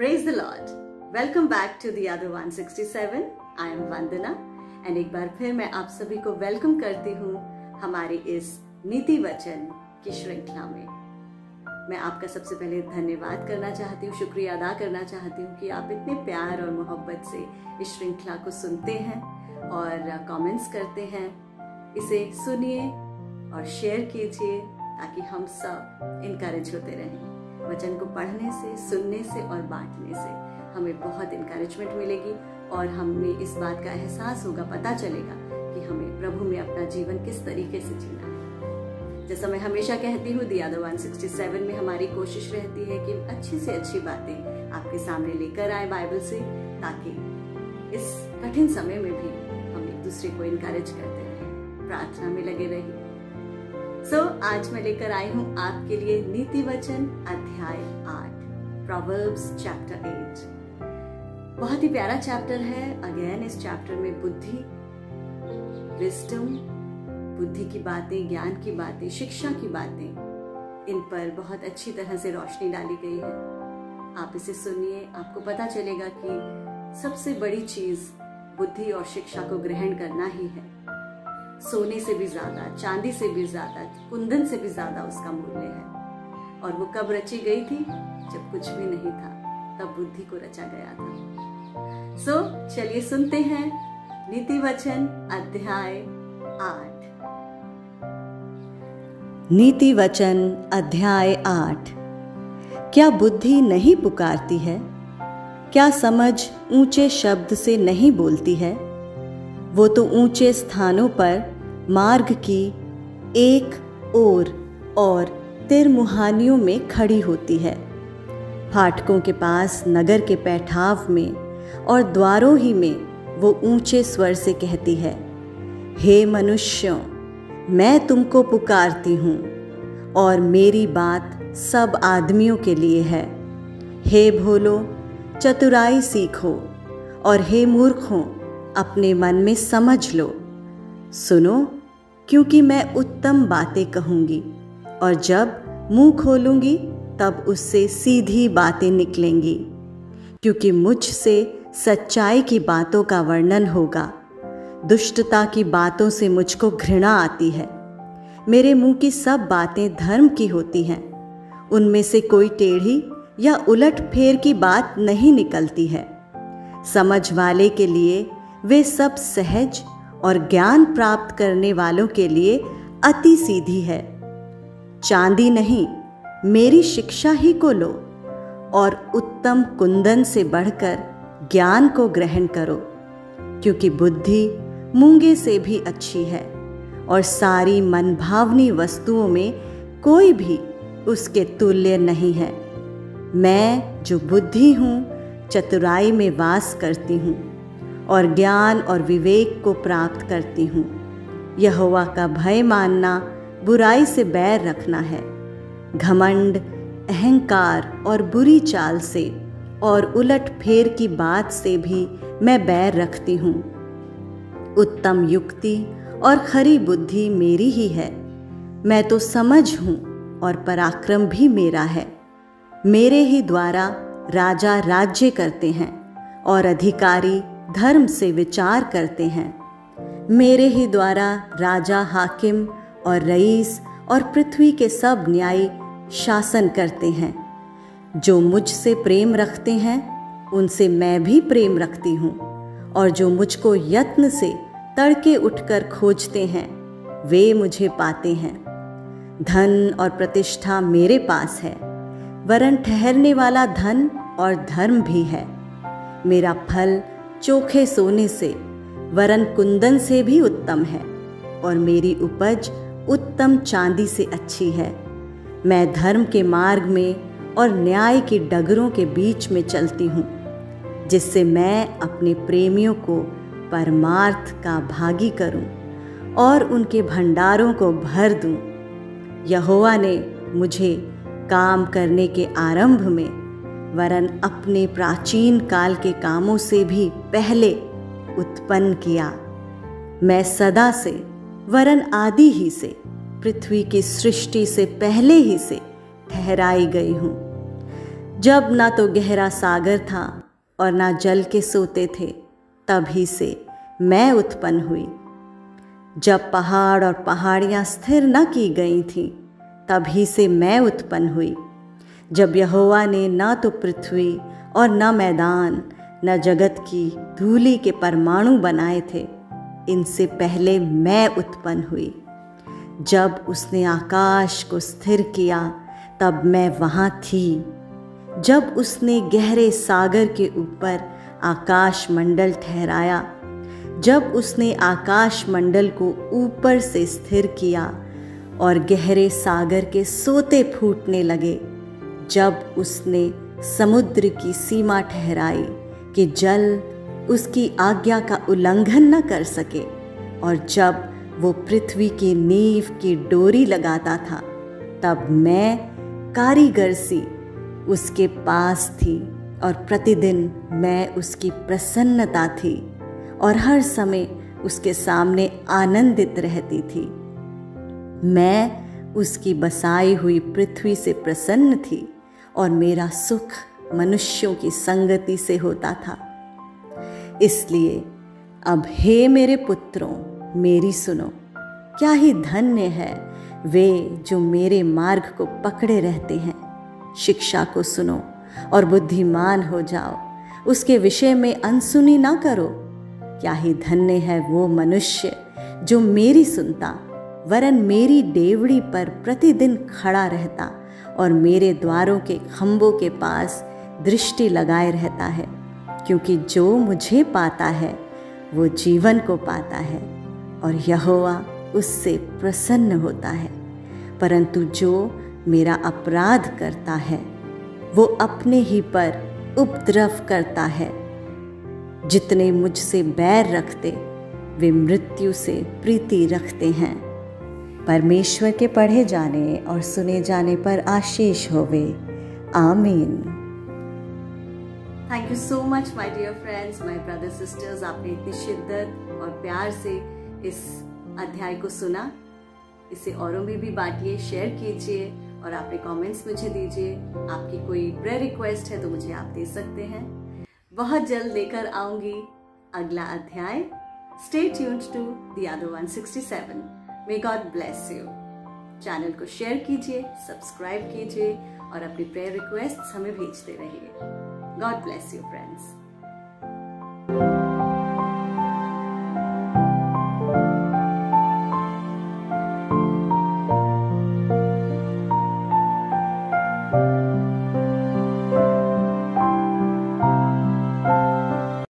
Praise the Lord. Welcome back to the other 167. I am Vandana and एक बार फिर मैं आप सभी को वेलकम करती हूँ हमारी इस नीति वचन की श्रृंखला में। मैं आपका सबसे पहले धन्यवाद करना चाहती हूँ, शुक्रिया अदा करना चाहती हूँ कि आप इतने प्यार और मोहब्बत से इस श्रृंखला को सुनते हैं और कमेंट्स करते हैं। इसे सुनिए और शेयर कीजिए ताकि हम सब इनकरेज होते रहें। वचन को पढ़ने से, सुनने से और बांटने से हमें बहुत इनकरेजमेंट मिलेगी और हमें इस बात का एहसास होगा, पता चलेगा कि हमें प्रभु में अपना जीवन किस तरीके से जीना है। जैसा मैं हमेशा कहती हूँ, The Other 167 में हमारी कोशिश रहती है कि अच्छी से अच्छी बातें आपके सामने लेकर आए बाइबल से, ताकि इस कठिन समय में भी हम एक दूसरे को इनकरेज करते रहें, प्रार्थना में लगे रहें। आज मैं लेकर आई हूँ आपके लिए नीति वचन अध्याय 8, प्रोवर्ब्स चैप्टर 8। बहुत ही प्यारा चैप्टर है। अगेन इस चैप्टर में बुद्धि, विजडम, बुद्धि की बातें, ज्ञान की बातें, शिक्षा की बातें, इन पर बहुत अच्छी तरह से रोशनी डाली गई है। आप इसे सुनिए, आपको पता चलेगा कि सबसे बड़ी चीज बुद्धि और शिक्षा को ग्रहण करना ही है। सोने से भी ज्यादा, चांदी से भी ज्यादा, कुंदन से भी ज्यादा उसका मूल्य है। और वो कब रची गई थी? जब कुछ भी नहीं था, तब बुद्धि को रचा गया था। चलिए सुनते हैं नीति वचन अध्याय 8। नीति वचन अध्याय 8। क्या बुद्धि नहीं पुकारती है? क्या समझ ऊंचे शब्द से नहीं बोलती है? वो तो ऊंचे स्थानों पर मार्ग की एक ओर और तिरमुहानियों में खड़ी होती है। फाटकों के पास, नगर के पैठाव में और द्वारों ही में वो ऊंचे स्वर से कहती है, हे मनुष्यों, मैं तुमको पुकारती हूँ और मेरी बात सब आदमियों के लिए है। हे भोलो, चतुराई सीखो और हे मूर्खों, अपने मन में समझ लो। सुनो, क्योंकि मैं उत्तम बातें कहूँगी और जब मुंह खोलूँगी तब उससे सीधी बातें निकलेंगी, क्योंकि मुझसे सच्चाई की बातों का वर्णन होगा। दुष्टता की बातों से मुझको घृणा आती है। मेरे मुंह की सब बातें धर्म की होती हैं। उनमें से कोई टेढ़ी या उलट फेर की बात नहीं निकलती है। समझ वाले के लिए वे सब सहज और ज्ञान प्राप्त करने वालों के लिए अति सीधी है। चांदी नहीं, मेरी शिक्षा ही को लो और उत्तम कुंदन से बढ़कर ज्ञान को ग्रहण करो, क्योंकि बुद्धि मूंगे से भी अच्छी है और सारी मनभावनी वस्तुओं में कोई भी उसके तुल्य नहीं है। मैं जो बुद्धि हूँ, चतुराई में वास करती हूँ और ज्ञान और विवेक को प्राप्त करती हूँ। यहोवा का भय मानना बुराई से बैर रखना है। घमंड, अहंकार और बुरी चाल से और उलट फेर की बात से भी मैं बैर रखती हूँ। उत्तम युक्ति और खरी बुद्धि मेरी ही है। मैं तो समझ हूँ और पराक्रम भी मेरा है। मेरे ही द्वारा राजा राज्य करते हैं और अधिकारी धर्म से विचार करते हैं। मेरे ही द्वारा राजा, हाकिम और रईस और पृथ्वी के सब न्यायी शासन करते हैं। जो मुझसे प्रेम रखते हैं, उनसे मैं भी प्रेम रखती हूँ, और जो मुझको यत्न से तड़के उठकर खोजते हैं, वे मुझे पाते हैं। धन और प्रतिष्ठा मेरे पास है, वरन ठहरने वाला धन और धर्म भी है। मेरा फल चोखे सोने से वरन कुंदन से भी उत्तम है और मेरी उपज उत्तम चांदी से अच्छी है। मैं धर्म के मार्ग में और न्याय की डगरों के बीच में चलती हूँ, जिससे मैं अपने प्रेमियों को परमार्थ का भागी करूँ और उनके भंडारों को भर दूँ। यहोवा ने मुझे काम करने के आरंभ में वरन अपने प्राचीन काल के कामों से भी पहले उत्पन्न किया। मैं सदा से वरन आदि ही से, पृथ्वी की सृष्टि से पहले ही से ठहराई गई हूँ। जब ना तो गहरा सागर था और ना जल के सोते थे, तभी से मैं उत्पन्न हुई। जब पहाड़ और पहाड़ियाँ स्थिर न की गई थीं, तभी से मैं उत्पन्न हुई। जब यहोवा ने न तो पृथ्वी और न मैदान न जगत की धूलि के परमाणु बनाए थे, इनसे पहले मैं उत्पन्न हुई। जब उसने आकाश को स्थिर किया, तब मैं वहाँ थी। जब उसने गहरे सागर के ऊपर आकाश मंडल ठहराया, जब उसने आकाश मंडल को ऊपर से स्थिर किया और गहरे सागर के सोते फूटने लगे, जब उसने समुद्र की सीमा ठहराई कि जल उसकी आज्ञा का उल्लंघन न कर सके, और जब वो पृथ्वी की नींव की डोरी लगाता था, तब मैं कारीगर सी उसके पास थी और प्रतिदिन मैं उसकी प्रसन्नता थी और हर समय उसके सामने आनंदित रहती थी। मैं उसकी बसाई हुई पृथ्वी से प्रसन्न थी और मेरा सुख मनुष्यों की संगति से होता था। इसलिए अब हे मेरे पुत्रों, मेरी सुनो। क्या ही धन्य है वे जो मेरे मार्ग को पकड़े रहते हैं। शिक्षा को सुनो और बुद्धिमान हो जाओ, उसके विषय में अनसुनी ना करो। क्या ही धन्य है वो मनुष्य जो मेरी सुनता, वरन मेरी डेवड़ी पर प्रतिदिन खड़ा रहता और मेरे द्वारों के खंभों के पास दृष्टि लगाए रहता है। क्योंकि जो मुझे पाता है वो जीवन को पाता है और यहोवा उससे प्रसन्न होता है। परंतु जो मेरा अपराध करता है वो अपने ही पर उपद्रव करता है। जितने मुझसे बैर रखते वे मृत्यु से प्रीति रखते हैं। परमेश्वर के पढ़े जाने और सुने जाने पर आशीष होवे। आमीन। Thank you so much my dear friends, my brother sisters. आपने इतनी शिद्दत और प्यार से इस अध्याय को सुना। इसे औरों में भी बांटिए, शेयर कीजिए और अपने कमेंट्स मुझे दीजिए। आपकी कोई प्रेयर रिक्वेस्ट है तो मुझे आप दे सकते हैं। बहुत जल्द लेकर आऊंगी अगला अध्याय। Stay tuned to the other 167। May God bless you. Channel को शेयर कीजिए, सब्सक्राइब कीजिए और अपनी प्रेयर रिक्वेस्ट हमें भेजते रहिए। God bless you friends.